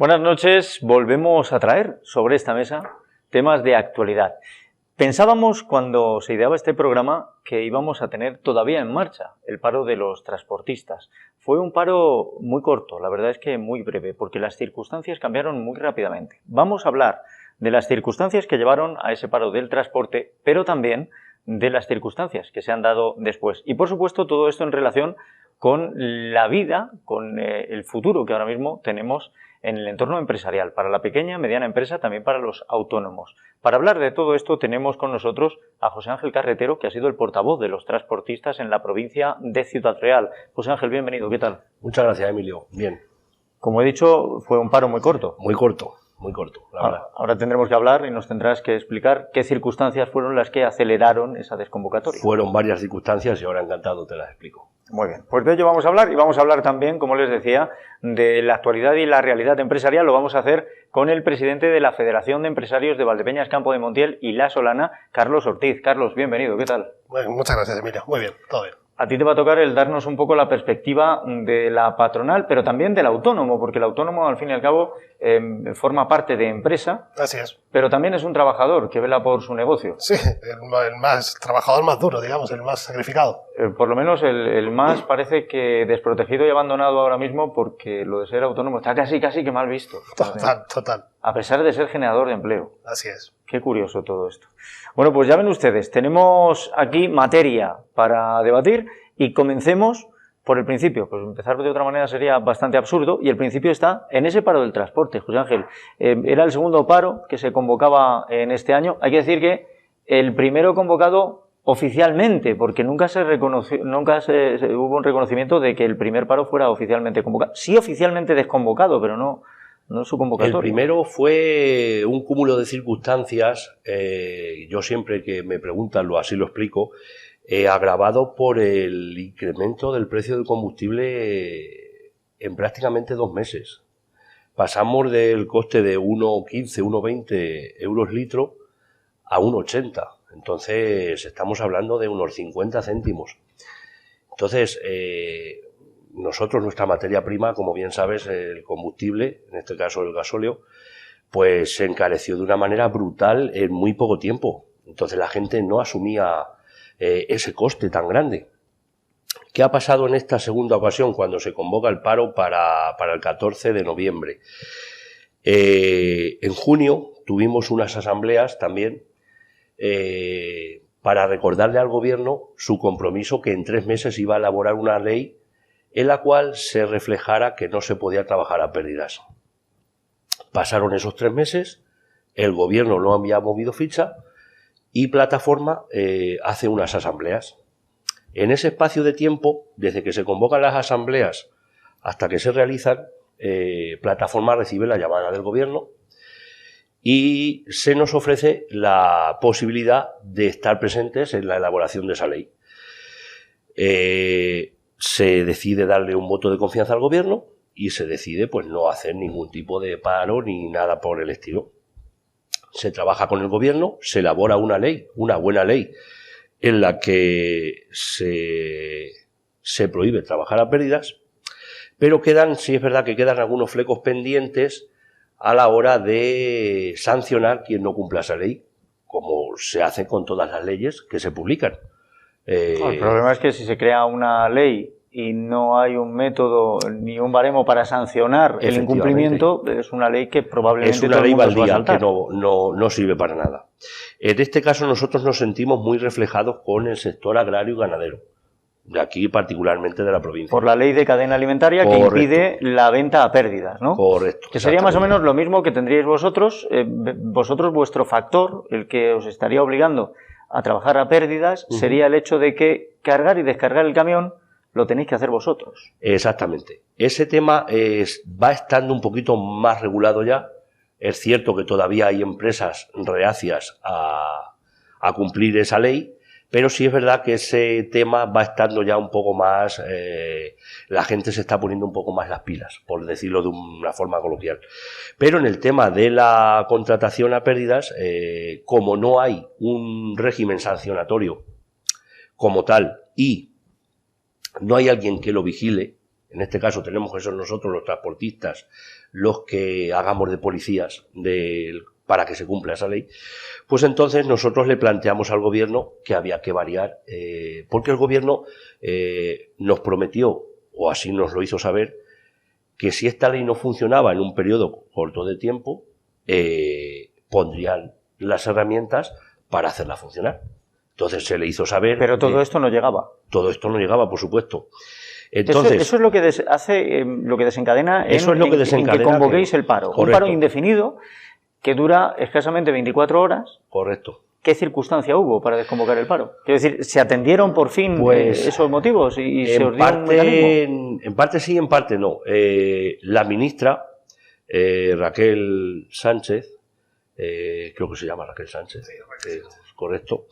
Buenas noches. Volvemos a traer sobre esta mesa temas de actualidad. Pensábamos cuando se ideaba este programa que íbamos a tener todavía en marcha el paro de los transportistas. Fue un paro muy corto, la verdad es que muy breve, porque las circunstancias cambiaron muy rápidamente. Vamos a hablar de las circunstancias que llevaron a ese paro del transporte, pero también de las circunstancias que se han dado después. Y por supuesto todo esto en relación con la vida, con el futuro que ahora mismo tenemos en el entorno empresarial, para la pequeña, mediana empresa, también para los autónomos. Para hablar de todo esto tenemos con nosotros a José Ángel Carretero, que ha sido el portavoz de los transportistas en la provincia de Ciudad Real. José Ángel, bienvenido, ¿qué tal? Muchas gracias, Emilio. Bien. Como he dicho, fue un paro muy corto. Muy corto, la verdad. Ahora tendremos que hablar y nos tendrás que explicar qué circunstancias fueron las que aceleraron esa desconvocatoria. Fueron varias circunstancias y ahora encantado te las explico. Muy bien, pues de ello vamos a hablar y vamos a hablar también, como les decía, de la actualidad y la realidad empresarial. Lo vamos a hacer con el presidente de la Federación de Empresarios de Valdepeñas, Campo de Montiel y La Solana, Carlos Ortiz. Carlos, bienvenido, ¿qué tal? Bueno, muchas gracias, Emilio. Muy bien, todo bien. A ti te va a tocar el darnos un poco la perspectiva de la patronal, pero también del autónomo, porque el autónomo, al fin y al cabo, forma parte de empresa. Así es. Pero también es un trabajador que vela por su negocio. Sí, el más trabajador más duro, digamos, el más sacrificado. Por lo menos el más parece que desprotegido y abandonado ahora mismo, porque lo de ser autónomo está casi que mal visto. Total. A pesar de ser generador de empleo. Así es. Qué curioso todo esto. Bueno, pues ya ven ustedes, tenemos aquí materia para debatir y comencemos por el principio. Pues empezar de otra manera sería bastante absurdo y el principio está en ese paro del transporte, José Ángel. Era el segundo paro que se convocaba en este año. Hay que decir que el primero convocado oficialmente, porque nunca hubo un reconocimiento de que el primer paro fuera oficialmente convocado. Sí, oficialmente desconvocado, pero no su convocatoria. El primero fue un cúmulo de circunstancias, yo siempre que me preguntan así lo explico, agravado por el incremento del precio del combustible en prácticamente 2 meses. Pasamos del coste de 1,15, 1,20 euros litro a 1,80. Entonces estamos hablando de unos 50 céntimos. Entonces, nosotros, nuestra materia prima, como bien sabes, el combustible, en este caso el gasóleo, pues se encareció de una manera brutal en muy poco tiempo. Entonces la gente no asumía ese coste tan grande. ¿Qué ha pasado en esta segunda ocasión cuando se convoca el paro para el 14 de noviembre? En junio tuvimos unas asambleas también para recordarle al gobierno su compromiso que en 3 meses iba a elaborar una ley en la cual se reflejara que no se podía trabajar a pérdidas. Pasaron esos 3 meses, el gobierno no había movido ficha y Plataforma hace unas asambleas. En ese espacio de tiempo, desde que se convocan las asambleas hasta que se realizan, Plataforma recibe la llamada del gobierno y se nos ofrece la posibilidad de estar presentes en la elaboración de esa ley. Se decide darle un voto de confianza al gobierno y se decide pues no hacer ningún tipo de paro ni nada por el estilo. Se trabaja con el gobierno, se elabora una ley, una buena ley, en la que se prohíbe trabajar a pérdidas, pero sí es verdad que quedan algunos flecos pendientes a la hora de sancionar quien no cumpla esa ley, como se hace con todas las leyes que se publican. El problema es que si se crea una ley y no hay un método ni un baremo para sancionar el incumplimiento, es una ley que probablemente es una ley baldía que no sirve para nada. En este caso nosotros nos sentimos muy reflejados con el sector agrario y ganadero, de aquí particularmente de la provincia. Por la ley de cadena alimentaria. Correcto. Que impide la venta a pérdidas, ¿no? Correcto. Que sería más o menos lo mismo que tendríais vosotros, vuestro factor, el que os estaría obligando a trabajar a pérdidas, sería el hecho de que cargar y descargar el camión lo tenéis que hacer vosotros. Exactamente. Ese tema va estando un poquito más regulado ya. Es cierto que todavía hay empresas reacias a cumplir esa ley, pero sí es verdad que ese tema va estando ya un poco más... la gente se está poniendo un poco más las pilas, por decirlo de una forma coloquial. Pero en el tema de la contratación a pérdidas, como no hay un régimen sancionatorio como tal y no hay alguien que lo vigile, en este caso tenemos que ser nosotros los transportistas los que hagamos de policías para que se cumpla esa ley, pues entonces nosotros le planteamos al gobierno que había que variar, porque el gobierno nos prometió, o así nos lo hizo saber, que si esta ley no funcionaba en un periodo corto de tiempo, pondrían las herramientas para hacerla funcionar. Entonces se le hizo saber... Pero todo esto no llegaba. Todo esto no llegaba, por supuesto. Entonces, eso es lo que lo que desencadena eso es lo que desencadena en que convoquéis el paro. Correcto. Un paro indefinido que dura escasamente 24 horas. Correcto. ¿Qué circunstancia hubo para desconvocar el paro? Quiero decir, ¿se atendieron por fin esos motivos y se os dio un mecanismo? En parte sí, en parte no. La ministra, Raquel Sánchez, creo que se llama Raquel Sánchez, correcto,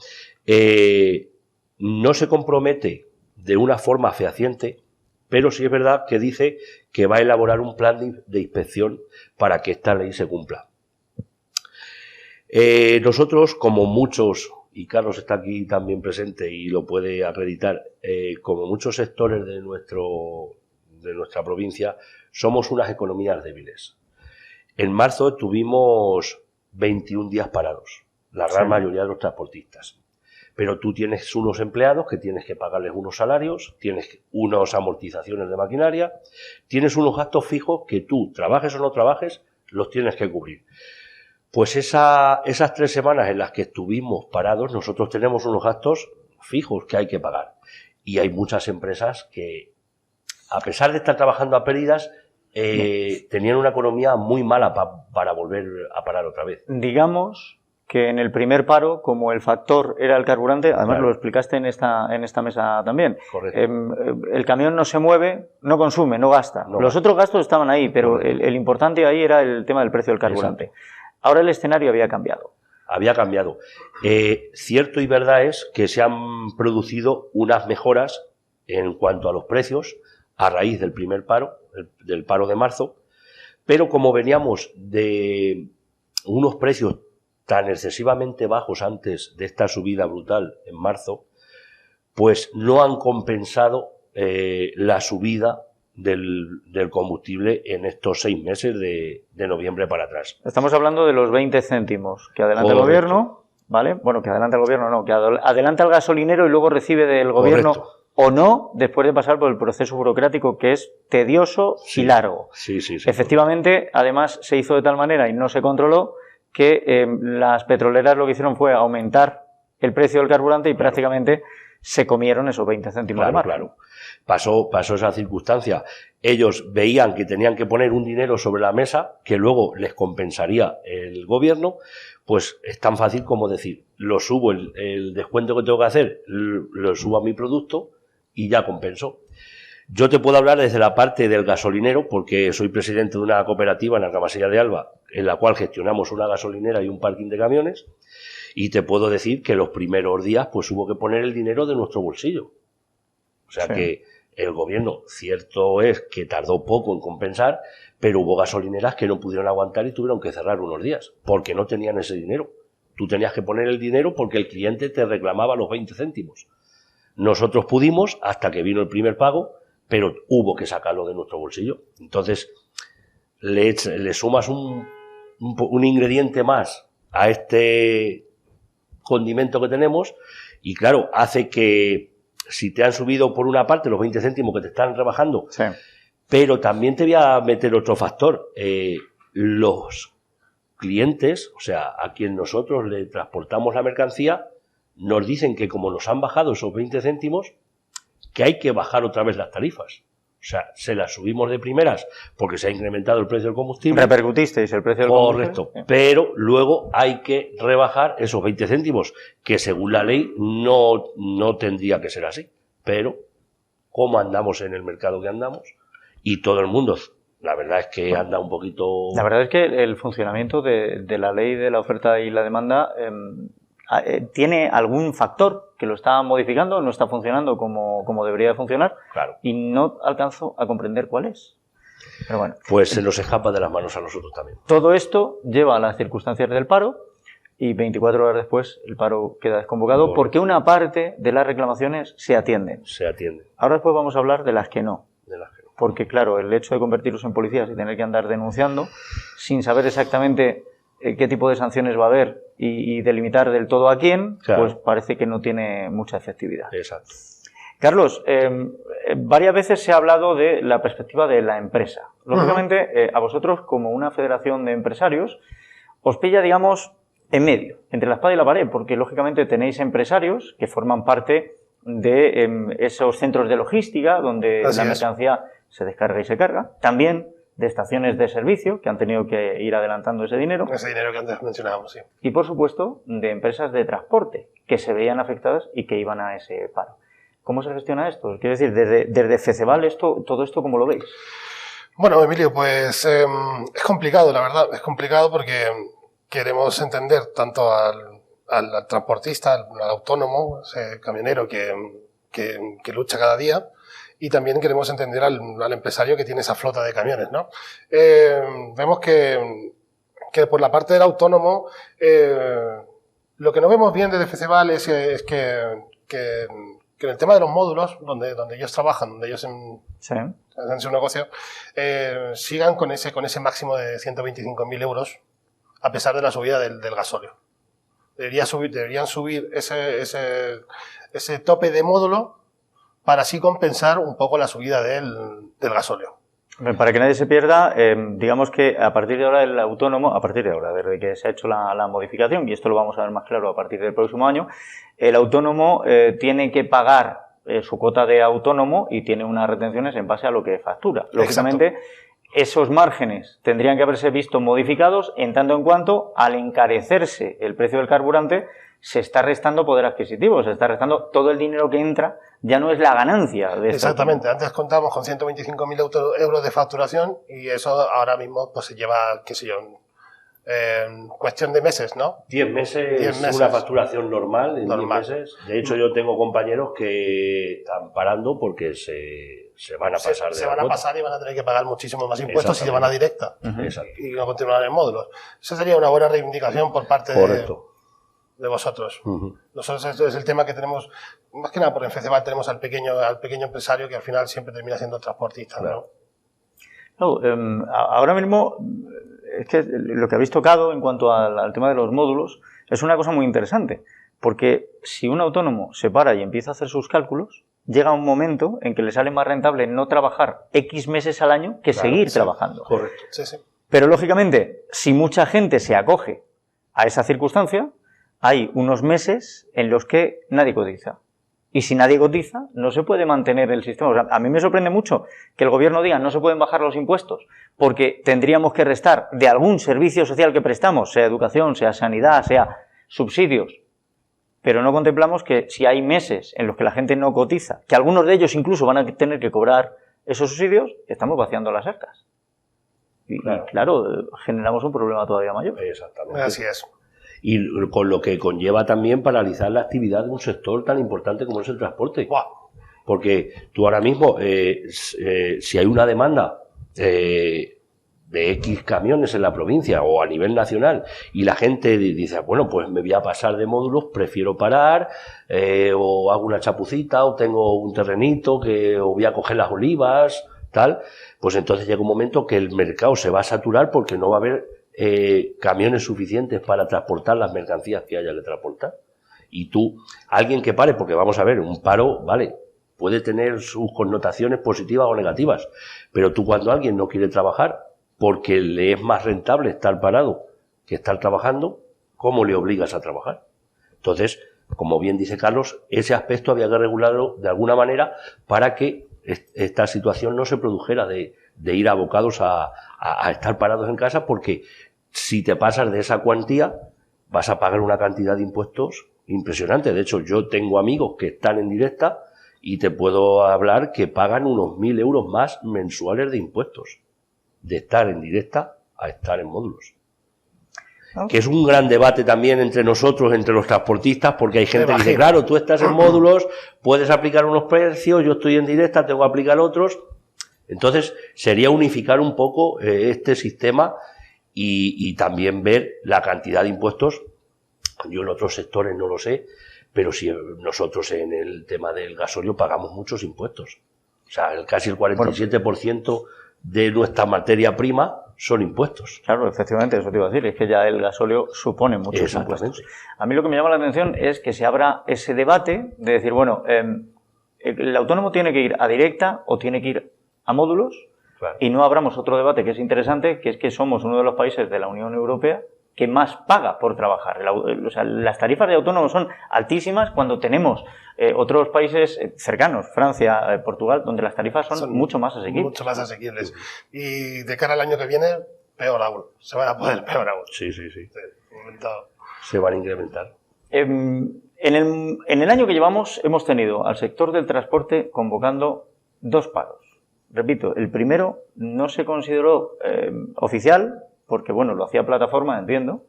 no se compromete de una forma fehaciente, pero sí es verdad que dice que va a elaborar un plan de inspección para que esta ley se cumpla. Nosotros, como muchos, y Carlos está aquí también presente y lo puede acreditar, como muchos sectores de nuestra provincia, somos unas economías débiles. En marzo tuvimos 21 días parados, la gran mayoría de los transportistas. Pero tú tienes unos empleados que tienes que pagarles unos salarios, tienes unas amortizaciones de maquinaria, tienes unos gastos fijos que tú, trabajes o no trabajes, los tienes que cubrir. Pues esas 3 semanas en las que estuvimos parados, nosotros tenemos unos gastos fijos que hay que pagar. Y hay muchas empresas que, a pesar de estar trabajando a pérdidas, tenían una economía muy mala para volver a parar otra vez. Digamos que en el primer paro, como el factor era el carburante, además lo explicaste en esta mesa también. Correcto. El camión no se mueve, no consume, no gasta. Los otros gastos estaban ahí, pero el importante ahí era el tema del precio del carburante. Exacto. Ahora el escenario había cambiado. Había cambiado. Cierto y verdad es que se han producido unas mejoras en cuanto a los precios a raíz del primer paro, del paro de marzo, pero como veníamos de unos precios tan excesivamente bajos antes de esta subida brutal en marzo, pues no han compensado la subida del combustible en estos 6 meses de noviembre para atrás. Estamos hablando de los 20 céntimos que adelanta el gobierno, ¿vale? Bueno, que adelanta el gobierno no, que adelanta el gasolinero y luego recibe del gobierno. Correcto. O no, después de pasar por el proceso burocrático que es tedioso y largo. Sí. Efectivamente, además se hizo de tal manera y no se controló que las petroleras lo que hicieron fue aumentar el precio del carburante y prácticamente se comieron esos 20 céntimos de mar. Claro. Pasó esa circunstancia. Ellos veían que tenían que poner un dinero sobre la mesa que luego les compensaría el gobierno, pues es tan fácil como decir, lo subo, el descuento que tengo que hacer, lo subo a mi producto y ya compensó. Yo te puedo hablar desde la parte del gasolinero, porque soy presidente de una cooperativa en Argamasilla de Alba, en la cual gestionamos una gasolinera y un parking de camiones, y te puedo decir que los primeros días pues hubo que poner el dinero de nuestro bolsillo. O sea que el gobierno, cierto es que tardó poco en compensar, pero hubo gasolineras que no pudieron aguantar y tuvieron que cerrar unos días, porque no tenían ese dinero. Tú tenías que poner el dinero porque el cliente te reclamaba los 20 céntimos. Nosotros pudimos hasta que vino el primer pago, pero hubo que sacarlo de nuestro bolsillo. Entonces, le sumas un ingrediente más a este condimento que tenemos y, claro, hace que si te han subido por una parte los 20 céntimos que te están rebajando, pero también te voy a meter otro factor. Los clientes, o sea, a quien nosotros le transportamos la mercancía, nos dicen que como nos han bajado esos 20 céntimos, que hay que bajar otra vez las tarifas. O sea, se las subimos de primeras porque se ha incrementado el precio del combustible. ¿Repercutisteis el precio del combustible? Correcto. Pero luego hay que rebajar esos 20 céntimos, que según la ley no tendría que ser así. Pero, como andamos en el mercado que andamos, y todo el mundo, la verdad es que anda un poquito... La verdad es que el funcionamiento de la ley de la oferta y la demanda... ¿tiene algún factor que lo está modificando, no está funcionando como debería de funcionar? Claro. Y no alcanzo a comprender cuál es. Pero bueno. Pues se nos escapa de las manos a nosotros también. Todo esto lleva a las circunstancias del paro y 24 horas después el paro queda desconvocado porque una parte de las reclamaciones se atienden. Se atienden. Ahora después vamos a hablar de las que no. De las que no. porque claro, el hecho de convertirlos en policías y tener que andar denunciando sin saber exactamente qué tipo de sanciones va a haber y delimitar del todo a quién, claro, pues parece que no tiene mucha efectividad. Exacto. Carlos, varias veces se ha hablado de la perspectiva de la empresa. Lógicamente, a vosotros, como una federación de empresarios, os pilla, digamos, en medio, entre la espada y la pared, porque lógicamente tenéis empresarios que forman parte de esos centros de logística donde la mercancía se descarga y se carga. También de estaciones de servicio, que han tenido que ir adelantando ese dinero. Ese dinero que antes mencionábamos, sí. Y, por supuesto, de empresas de transporte, que se veían afectadas y que iban a ese paro. ¿Cómo se gestiona esto? Quiero decir, desde FECEVAL, todo esto, ¿cómo lo veis? Bueno, Emilio, pues es complicado, la verdad. Es complicado porque queremos entender tanto al transportista, al autónomo, ese camionero que lucha cada día, y también queremos entender al empresario que tiene esa flota de camiones, ¿no? Vemos que por la parte del autónomo, lo que no vemos bien desde FECEVAL es que en el tema de los módulos, donde ellos trabajan, donde ellos hacen su negocio, sigan con ese máximo de 125.000 euros, a pesar de la subida del gasóleo. Deberían subir ese tope de módulo para así compensar un poco la subida del gasóleo. Para que nadie se pierda, digamos que a partir de ahora el autónomo, desde que se ha hecho la modificación, y esto lo vamos a ver más claro a partir del próximo año, el autónomo tiene que pagar su cuota de autónomo y tiene unas retenciones en base a lo que factura. Lógicamente, exacto, esos márgenes tendrían que haberse visto modificados en tanto en cuanto, al encarecerse el precio del carburante, se está restando poder adquisitivo, se está restando todo el dinero que entra, ya no es la ganancia de exactamente, antes contábamos con 125.000 euros de facturación y eso ahora mismo pues se lleva, qué sé yo, cuestión de meses, ¿no? 10 meses, una facturación normal en 10 meses. De hecho, yo tengo compañeros que están parando porque se van a pasar. Se van a pasar y van a tener que pagar muchísimo más impuestos si se van a directa. Y no continuar en módulos. Esa sería una buena reivindicación por parte de vosotros. Nosotros esto es el tema que tenemos, más que nada por en FECEVAL tenemos al pequeño empresario que al final siempre termina siendo transportista, claro. ¿No? Ahora mismo es que lo que habéis tocado en cuanto al tema de los módulos es una cosa muy interesante, porque si un autónomo se para y empieza a hacer sus cálculos, llega un momento en que le sale más rentable no trabajar X meses al año que seguir trabajando. Correcto. Sí. Pero lógicamente, si mucha gente se acoge a esa circunstancia, hay unos meses en los que nadie cotiza. Y si nadie cotiza, no se puede mantener el sistema. O sea, a mí me sorprende mucho que el gobierno diga no se pueden bajar los impuestos porque tendríamos que restar de algún servicio social que prestamos, sea educación, sea sanidad, sea subsidios. Pero no contemplamos que si hay meses en los que la gente no cotiza, que algunos de ellos incluso van a tener que cobrar esos subsidios, estamos vaciando las arcas. Y claro, generamos un problema todavía mayor. Exactamente. Así es. Y con lo que conlleva también paralizar la actividad de un sector tan importante como es el transporte. ¡Wow! Porque tú ahora mismo, si hay una demanda de X camiones en la provincia o a nivel nacional y la gente dice, bueno, pues me voy a pasar de módulos, prefiero parar, o hago una chapucita, o tengo un terrenito, o voy a coger las olivas, tal, pues entonces llega un momento que el mercado se va a saturar porque no va a haber camiones suficientes para transportar las mercancías que haya que transportar. Y tú, alguien que pare, porque vamos a ver, un paro, vale, puede tener sus connotaciones positivas o negativas, pero tú cuando alguien no quiere trabajar porque le es más rentable estar parado que estar trabajando, ¿cómo le obligas a trabajar? Entonces, como bien dice Carlos, ese aspecto había que regularlo de alguna manera para que esta situación no se produjera de ir abocados a estar parados en casa, porque si te pasas de esa cuantía vas a pagar una cantidad de impuestos impresionante. De hecho, yo tengo amigos que están en directa y te puedo hablar que pagan unos 1.000 euros más mensuales de impuestos de estar en directa a estar en módulos. Que es un gran debate también entre nosotros, entre los transportistas, porque hay gente que dice, claro, tú estás en módulos, puedes aplicar unos precios, yo estoy en directa, tengo que aplicar otros. Entonces, sería unificar un poco este sistema y también ver la cantidad de impuestos. Yo en otros sectores no lo sé, pero si nosotros en el tema del gasóleo pagamos muchos impuestos. sea, casi el 47% de nuestra materia prima son impuestos. Claro, efectivamente, eso te iba a decir, es que ya el gasóleo supone muchos impuestos. A mí lo que me llama la atención es que se abra ese debate de decir, bueno, el autónomo tiene que ir a directa o tiene que ir a módulos, claro, y no abramos otro debate que es interesante, que es que somos uno de los países de la Unión Europea que más paga por trabajar. O sea, las tarifas de autónomos son altísimas cuando tenemos otros países cercanos, Francia, Portugal, donde las tarifas son mucho más asequibles. Mucho más asequibles. Y de cara al año que viene, peor aún. Se van a poner peor aún. Sí. Se van a incrementar. En el año que llevamos hemos tenido al sector del transporte convocando 2 paros. Repito, el primero no se consideró oficial, porque bueno, lo hacía plataforma, entiendo,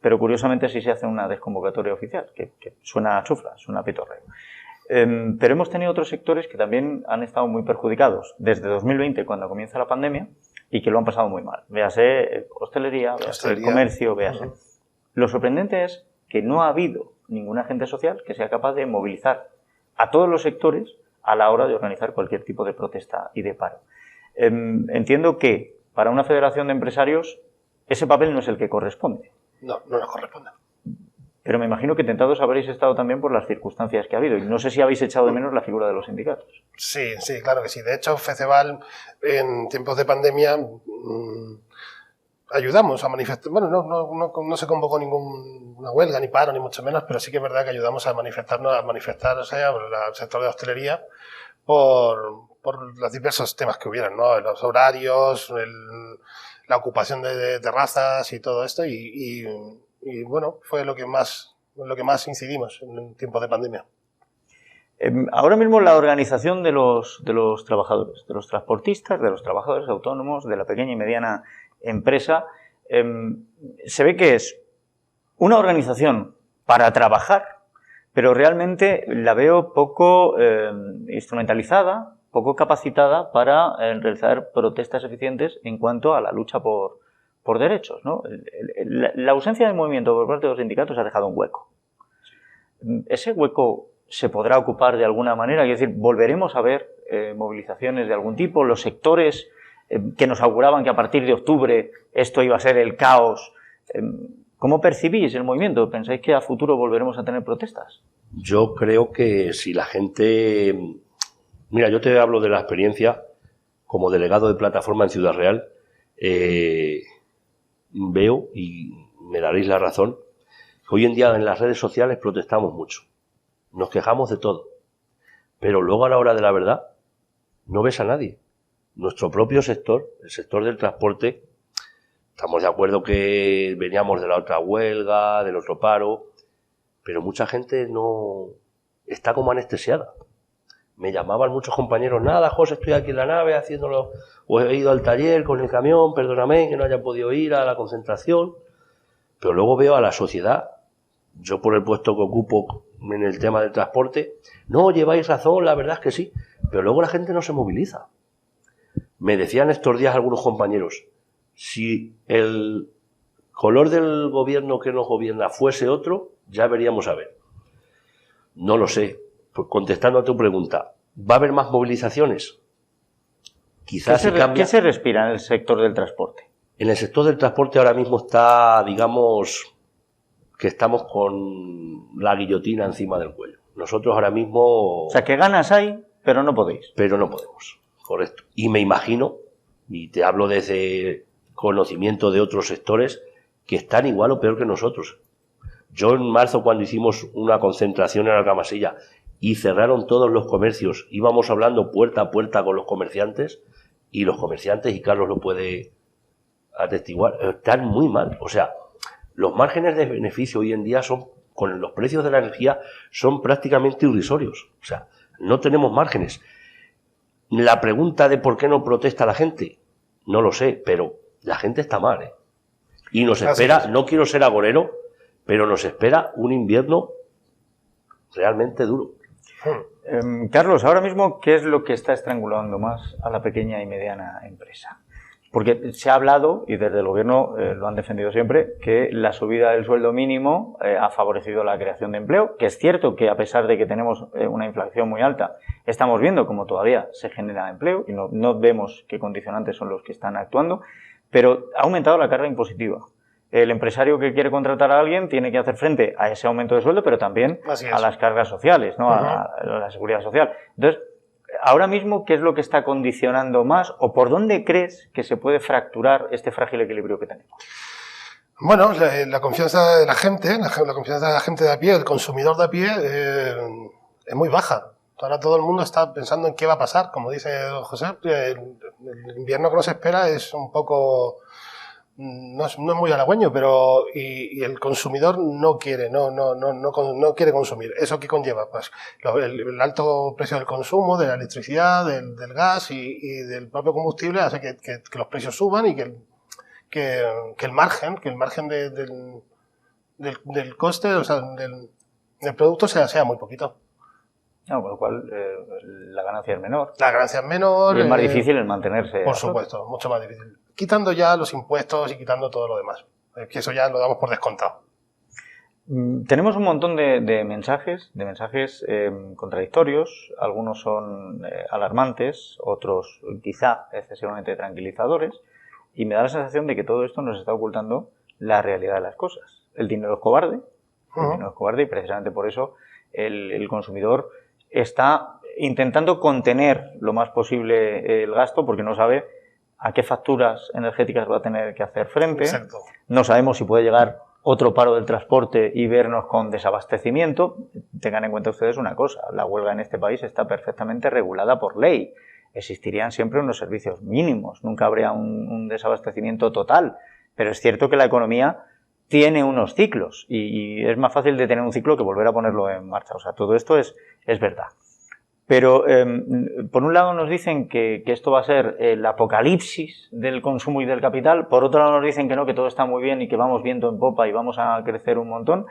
pero curiosamente sí se hace una desconvocatoria oficial, que suena a chufla, suena a pitorreo. Pero hemos tenido otros sectores que también han estado muy perjudicados desde 2020, cuando comienza la pandemia, y que lo han pasado muy mal. Véase hostelería, véase el comercio, véase. Lo sorprendente es que no ha habido ningún agente social que sea capaz de movilizar a todos los sectores a la hora de organizar cualquier tipo de protesta y de paro. Entiendo que para una federación de empresarios ese papel no es el que corresponde. No nos corresponde. Pero me imagino que tentados habréis estado también por las circunstancias que ha habido. Y no sé si habéis echado de menos la figura de los sindicatos. Sí, claro que sí. De hecho, FECEVAL, en tiempos de pandemia, ayudamos a manifestar. Bueno, no se convocó ninguna huelga, ni paro, ni mucho menos, pero sí que es verdad que ayudamos a manifestarse al sector de hostelería por los diversos temas que hubieran, ¿no? Los horarios, la ocupación de terrazas y todo esto, y bueno, fue lo que más incidimos en tiempos de pandemia. Ahora mismo la organización de los trabajadores, de los transportistas, de los trabajadores autónomos, de la pequeña y mediana empresa, se ve que es una organización para trabajar, pero realmente la veo poco instrumentalizada, poco capacitada para realizar protestas eficientes en cuanto a la lucha por derechos, ¿no? La ausencia de movimiento por parte de los sindicatos ha dejado un hueco. ¿Ese hueco se podrá ocupar de alguna manera? Es decir, ¿volveremos a ver movilizaciones de algún tipo? ¿Los sectores que nos auguraban que a partir de octubre esto iba a ser el caos? ¿Cómo percibís el movimiento? ¿Pensáis que a futuro volveremos a tener protestas? Yo creo que si la gente... Mira, yo te hablo de la experiencia como delegado de plataforma en Ciudad Real. Veo, y me daréis la razón, que hoy en día en las redes sociales protestamos mucho. Nos quejamos de todo. Pero luego a la hora de la verdad no ves a nadie. Nuestro propio sector, el sector del transporte, estamos de acuerdo que veníamos de la otra huelga, del otro paro, pero mucha gente no está como anestesiada. Me llamaban muchos compañeros, nada, José, estoy aquí en la nave haciéndolo, o he ido al taller con el camión, perdóname que no haya podido ir a la concentración. Pero luego veo a la sociedad, yo por el puesto que ocupo en el tema del transporte, no, lleváis razón, la verdad es que sí, pero luego la gente no se moviliza. Me decían estos días algunos compañeros, si el color del gobierno que nos gobierna fuese otro, ya veríamos a ver. No lo sé. Pues contestando a tu pregunta, ¿va a haber más movilizaciones? Quizás ¿Qué se respira en el sector del transporte? En el sector del transporte ahora mismo está, digamos, que estamos con la guillotina encima del cuello. Nosotros ahora mismo... O sea, que ganas hay, pero no podéis. Pero no podemos, correcto. Y me imagino, y te hablo desde conocimiento de otros sectores, que están igual o peor que nosotros. Yo en marzo, cuando hicimos una concentración en Argamasilla y cerraron todos los comercios, íbamos hablando puerta a puerta con los comerciantes, y los comerciantes, y Carlos lo puede atestiguar, están muy mal. O sea, los márgenes de beneficio hoy en día son, con los precios de la energía, son prácticamente irrisorios. O sea, no tenemos márgenes. La pregunta de por qué no protesta la gente, no lo sé, pero la gente está mal, ¿eh? Y nos espera, no quiero ser agorero, pero nos espera un invierno realmente duro. Carlos, ahora mismo, ¿qué es lo que está estrangulando más a la pequeña y mediana empresa? Porque se ha hablado, y desde el Gobierno lo han defendido siempre, que la subida del sueldo mínimo ha favorecido la creación de empleo, que es cierto que a pesar de que tenemos una inflación muy alta, estamos viendo como todavía se genera empleo y no vemos qué condicionantes son los que están actuando, pero ha aumentado la carga impositiva. El empresario que quiere contratar a alguien tiene que hacer frente a ese aumento de sueldo, pero también a las cargas sociales, ¿no? A la seguridad social. Entonces, ahora mismo, ¿qué es lo que está condicionando más o por dónde crees que se puede fracturar este frágil equilibrio que tenemos? Bueno, la confianza de la gente, la confianza de la gente de a pie, el consumidor de a pie, es muy baja. Ahora todo el mundo está pensando en qué va a pasar. Como dice José, el invierno que nos espera es un poco... No es muy halagüeño, pero y el consumidor no quiere quiere consumir. ¿Eso qué conlleva? Pues el alto precio del consumo, de la electricidad, del gas y del propio combustible hace que los precios suban y que el margen del coste, o sea, del producto sea muy poquito. No, con lo cual la ganancia es menor. La ganancia es menor. Y es más difícil el mantenerse. Por supuesto, mucho más difícil. Quitando ya los impuestos y quitando todo lo demás. Que eso ya lo damos por descontado. Tenemos un montón de mensajes contradictorios. Algunos son alarmantes, otros quizá excesivamente tranquilizadores. Y me da la sensación de que todo esto nos está ocultando la realidad de las cosas. El dinero es cobarde. El dinero es cobarde y precisamente por eso el consumidor está intentando contener lo más posible el gasto porque no sabe a qué facturas energéticas va a tener que hacer frente. Exacto. No sabemos si puede llegar otro paro del transporte y vernos con desabastecimiento. Tengan en cuenta ustedes una cosa, la huelga en este país está perfectamente regulada por ley. Existirían siempre unos servicios mínimos, nunca habría un desabastecimiento total, pero es cierto que la economía tiene unos ciclos y es más fácil detener un ciclo que volver a ponerlo en marcha. O sea, todo esto es verdad. Pero, por un lado nos dicen que esto va a ser el apocalipsis del consumo y del capital, por otro lado nos dicen que no, que todo está muy bien y que vamos viento en popa y vamos a crecer un montón,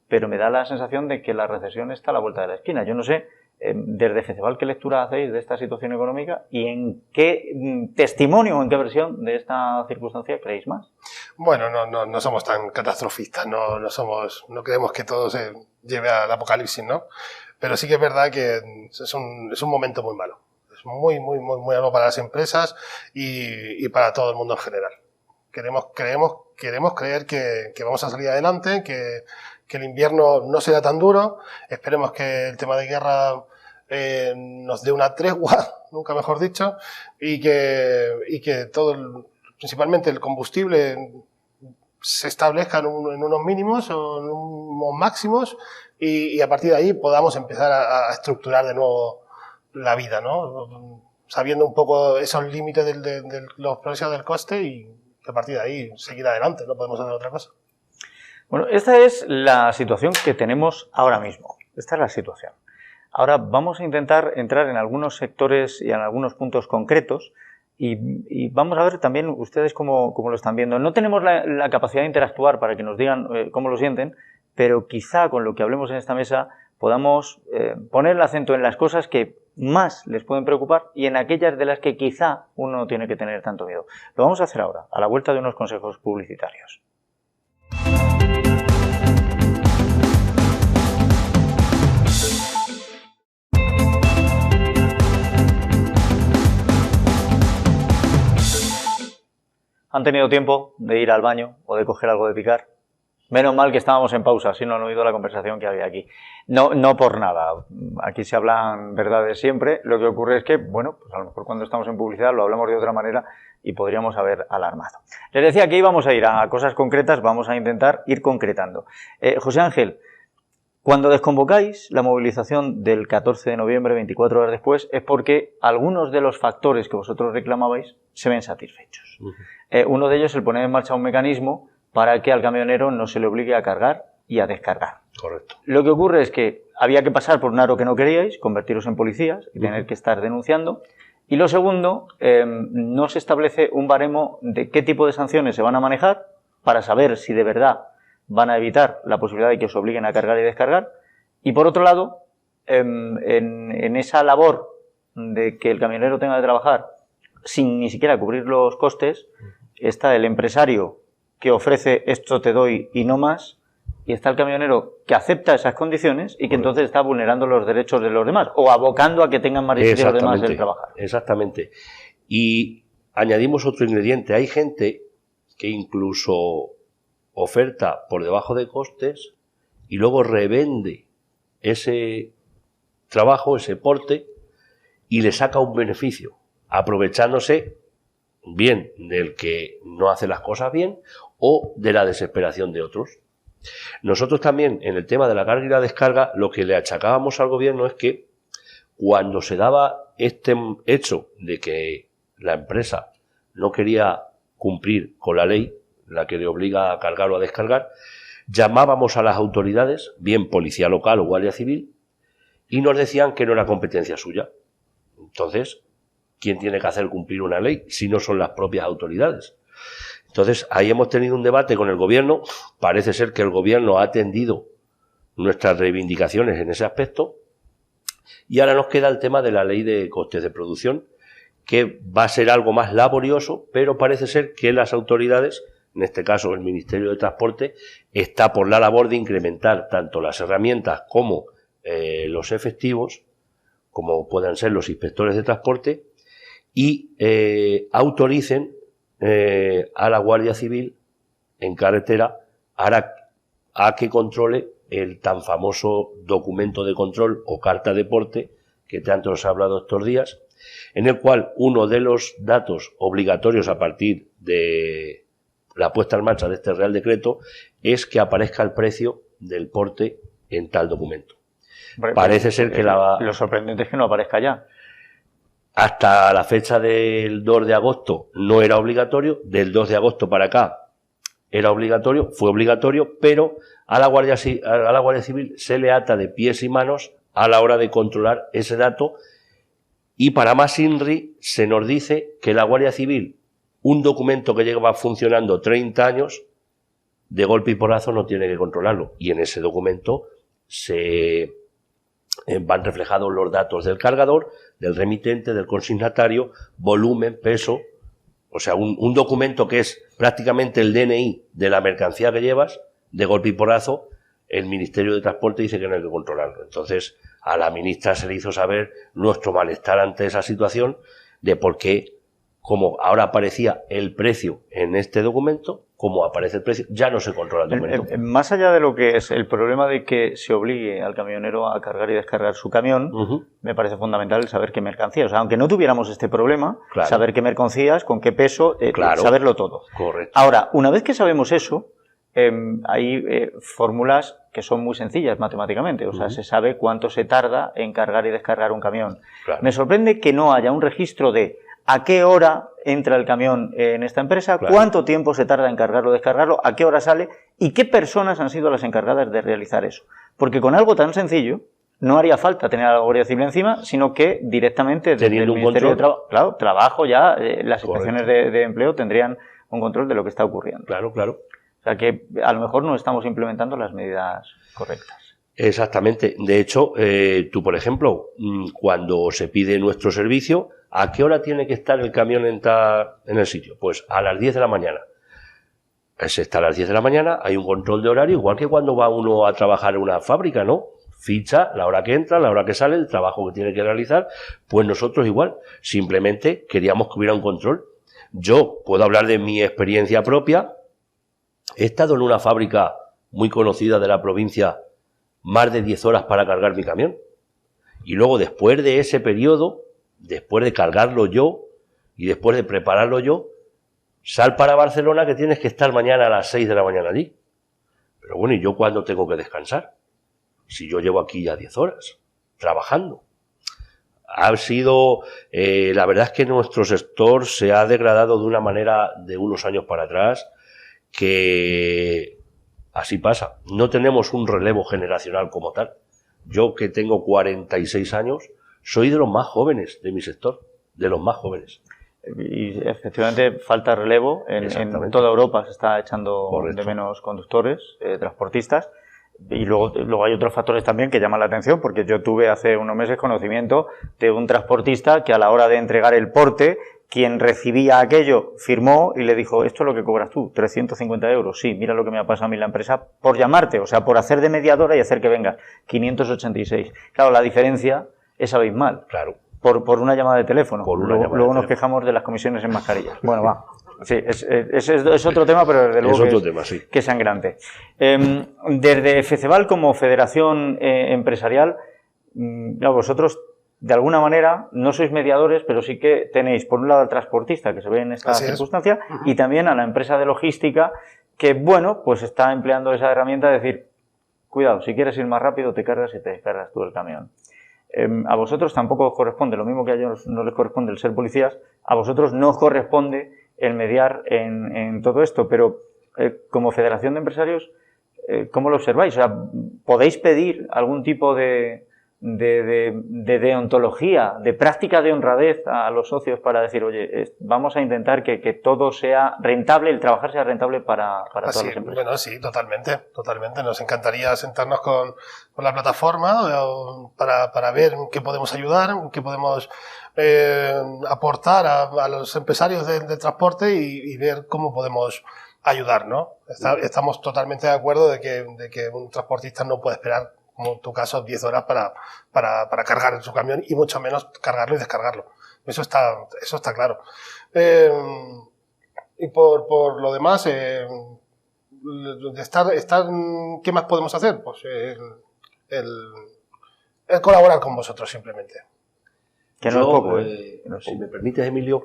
pero me da la sensación de que la recesión está a la vuelta de la esquina. Yo no sé, desde FECEVAL, ¿qué lectura hacéis de esta situación económica y en qué testimonio o en qué versión de esta circunstancia creéis más? Bueno, no somos tan catastrofistas, no creemos que todo se lleve al apocalipsis, ¿no? Pero sí que es verdad que es un momento muy malo. Es muy malo para las empresas y para todo el mundo en general. Queremos creer que vamos a salir adelante, que el invierno no será tan duro. Esperemos que el tema de guerra nos dé una tregua, nunca mejor dicho, y que principalmente el combustible se establezca en unos mínimos o en unos máximos y a partir de ahí podamos empezar a estructurar de nuevo la vida, ¿no? Sabiendo un poco esos límites de los precios del coste y a partir de ahí seguir adelante, no podemos hacer otra cosa. Bueno, esta es la situación que tenemos ahora mismo. Esta es la situación. Ahora vamos a intentar entrar en algunos sectores y en algunos puntos concretos y vamos a ver también ustedes cómo lo están viendo. No tenemos la capacidad de interactuar para que nos digan cómo lo sienten, pero quizá con lo que hablemos en esta mesa podamos poner el acento en las cosas que más les pueden preocupar y en aquellas de las que quizá uno no tiene que tener tanto miedo. Lo vamos a hacer ahora, a la vuelta de unos consejos publicitarios. ¿Han tenido tiempo de ir al baño o de coger algo de picar? Menos mal que estábamos en pausa, si no han oído la conversación que había aquí. No por nada, aquí se hablan verdades siempre, lo que ocurre es que, bueno, pues a lo mejor cuando estamos en publicidad lo hablamos de otra manera y podríamos haber alarmado. Les decía que íbamos a ir a cosas concretas, vamos a intentar ir concretando. José Ángel, cuando desconvocáis la movilización del 14 de noviembre, 24 horas después, es porque algunos de los factores que vosotros reclamabais se ven satisfechos. Uno de ellos es el poner en marcha un mecanismo para que al camionero no se le obligue a cargar y a descargar. Correcto. Lo que ocurre es que había que pasar por un aro que no queríais, convertiros en policías y tener que estar denunciando. Y lo segundo, no se establece un baremo de qué tipo de sanciones se van a manejar para saber si de verdad van a evitar la posibilidad de que os obliguen a cargar y descargar. Y por otro lado, en esa labor de que el camionero tenga que trabajar sin ni siquiera cubrir los costes, está el empresario que ofrece esto te doy y no más, y está el camionero que acepta esas condiciones y que entonces está vulnerando los derechos de los demás o abocando a que tengan más difícil los demás el trabajar. Exactamente. Y añadimos otro ingrediente. Hay gente que incluso oferta por debajo de costes y luego revende ese trabajo, ese porte, y le saca un beneficio, aprovechándose bien del que no hace las cosas bien o de la desesperación de otros. Nosotros también, en el tema de la carga y la descarga, lo que le achacábamos al gobierno es que cuando se daba este hecho de que la empresa no quería cumplir con la ley, la que le obliga a cargar o a descargar, llamábamos a las autoridades, bien policía local o guardia civil, y nos decían que no era competencia suya. Entonces, ¿quién tiene que hacer cumplir una ley si no son las propias autoridades? Entonces, ahí hemos tenido un debate con el gobierno. Parece ser que el gobierno ha atendido nuestras reivindicaciones en ese aspecto. Y ahora nos queda el tema de la ley de costes de producción, que va a ser algo más laborioso, pero parece ser que las autoridades, en este caso el Ministerio de Transporte, está por la labor de incrementar tanto las herramientas como los efectivos, como puedan ser los inspectores de transporte, y autoricen a la Guardia Civil en carretera a que controle el tan famoso documento de control o carta de porte que tanto os he hablado estos días, en el cual uno de los datos obligatorios a partir de la puesta en marcha de este Real Decreto es que aparezca el precio del porte en tal documento. Bueno, parece ser que lo sorprendente es que no aparezca ya. Hasta la fecha del 2 de agosto no era obligatorio, del 2 de agosto para acá era obligatorio, fue obligatorio, pero a la Guardia Civil se le ata de pies y manos a la hora de controlar ese dato, y para más INRI se nos dice que la Guardia Civil, un documento que lleva funcionando 30 años, de golpe y porrazo no tiene que controlarlo, y en ese documento se van reflejados los datos del cargador, del remitente, del consignatario, volumen, peso, o sea, un documento que es prácticamente el DNI de la mercancía que llevas, de golpe y porrazo, el Ministerio de Transporte dice que no hay que controlarlo. Entonces, a la ministra se le hizo saber nuestro malestar ante esa situación de por qué, como ahora aparecía el precio en este documento, como aparece el precio, ya no se controla el documento. Más allá de lo que es el problema de que se obligue al camionero a cargar y descargar su camión, me parece fundamental saber qué mercancías. O sea, aunque no tuviéramos este problema, claro, saber qué mercancías, con qué peso, claro, saberlo todo. Correcto. Ahora, una vez que sabemos eso, hay fórmulas que son muy sencillas matemáticamente. O sea, se sabe cuánto se tarda en cargar y descargar un camión. Claro. Me sorprende que no haya un registro de a qué hora entra el camión en esta empresa, claro, cuánto tiempo se tarda en cargarlo o descargarlo, a qué hora sale y qué personas han sido las encargadas de realizar eso. Porque con algo tan sencillo no haría falta tener a la Guardia Civil encima, sino que directamente desde el Ministerio de Trabajo ya las inspecciones de empleo tendrían un control de lo que está ocurriendo. Claro, claro. O sea que a lo mejor no estamos implementando las medidas correctas. Exactamente. De hecho, tú, por ejemplo, cuando se pide nuestro servicio, ¿a qué hora tiene que estar el camión en el sitio? Pues a las 10 de la mañana. Se está a las 10 de la mañana, hay un control de horario, igual que cuando va uno a trabajar en una fábrica, ¿no? Ficha la hora que entra, la hora que sale, el trabajo que tiene que realizar. Pues nosotros igual, simplemente queríamos que hubiera un control. Yo puedo hablar de mi experiencia propia. He estado en una fábrica muy conocida de la provincia más de 10 horas para cargar mi camión. Y luego, después de ese periodo, después de cargarlo yo y después de prepararlo yo, sal para Barcelona que tienes que estar mañana a las 6 de la mañana allí. Pero bueno, ¿y yo cuándo tengo que descansar? Si yo llevo aquí ya 10 horas trabajando. Ha sido, la verdad es que nuestro sector se ha degradado de una manera de unos años para atrás, que así pasa. No tenemos un relevo generacional como tal. Yo, que tengo 46 años, soy de los más jóvenes de mi sector, de los más jóvenes. Y efectivamente falta relevo. En toda Europa se está echando de menos conductores, transportistas. Y luego hay otros factores también que llaman la atención, porque yo tuve hace unos meses conocimiento de un transportista que a la hora de entregar el porte quien recibía aquello firmó y le dijo, esto es lo que cobras tú, 350 euros. Sí, mira lo que me ha pasado a mí la empresa por llamarte, o sea, por hacer de mediadora y hacer que vengas. 586. Claro, la diferencia es abismal. Claro. Por una llamada de teléfono. Luego nos teléfono. quejamos de las comisiones en mascarillas. Bueno, va. Sí, es otro tema, pero desde luego que es sangrante. Desde FECEVAL como Federación Empresarial, vosotros de alguna manera no sois mediadores, pero sí que tenéis por un lado al transportista que se ve en esta circunstancia y también a la empresa de logística que, bueno, pues está empleando esa herramienta de decir, cuidado, si quieres ir más rápido te cargas y te descargas tú el camión. A vosotros tampoco os corresponde, lo mismo que a ellos no les corresponde el ser policías, a vosotros no os corresponde el mediar en todo esto, pero como Federación de Empresarios, ¿cómo lo observáis? O sea, ¿podéis pedir algún tipo de deontología, de práctica de honradez a los socios para decir, oye, vamos a intentar que todo sea rentable, el trabajar sea rentable para todas las empresas? Bueno, sí, totalmente. Nos encantaría sentarnos con la plataforma para ver en qué podemos ayudar, en qué podemos aportar a los empresarios del transporte y ver cómo podemos ayudar, ¿no? Estamos totalmente de acuerdo de que un transportista no puede esperar, como en tu caso, 10 horas para cargar en su camión y mucho menos cargarlo y descargarlo. Eso está claro. Y por lo demás, ¿qué más podemos hacer? Pues el colaborar con vosotros simplemente. Que no es poco, si me permites, Emilio,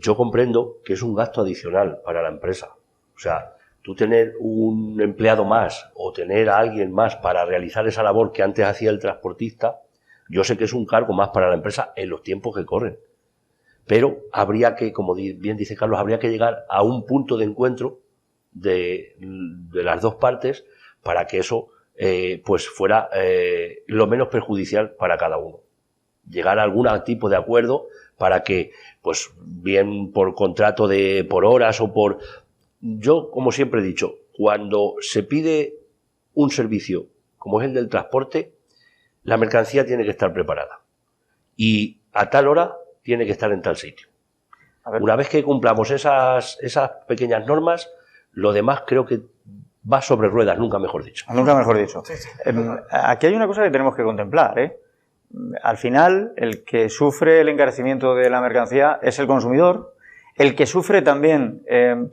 yo comprendo que es un gasto adicional para la empresa. O sea, tú tener un empleado más o tener a alguien más para realizar esa labor que antes hacía el transportista, yo sé que es un cargo más para la empresa en los tiempos que corren. Pero habría que, como bien dice Carlos, habría que llegar a un punto de encuentro de las dos partes para que eso pues fuera lo menos perjudicial para cada uno. Llegar a algún tipo de acuerdo para que, pues bien por contrato por horas o por... Yo, como siempre he dicho, cuando se pide un servicio como es el del transporte, la mercancía tiene que estar preparada. Y a tal hora tiene que estar en tal sitio. Una vez que cumplamos esas pequeñas normas, lo demás creo que va sobre ruedas, nunca mejor dicho. Nunca mejor dicho. Sí. Aquí hay una cosa que tenemos que contemplar, ¿eh? Al final, el que sufre el encarecimiento de la mercancía es el consumidor. El que sufre también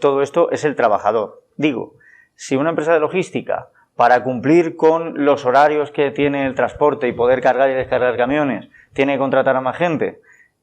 todo esto es el trabajador. Digo, si una empresa de logística, para cumplir con los horarios que tiene el transporte y poder cargar y descargar camiones, tiene que contratar a más gente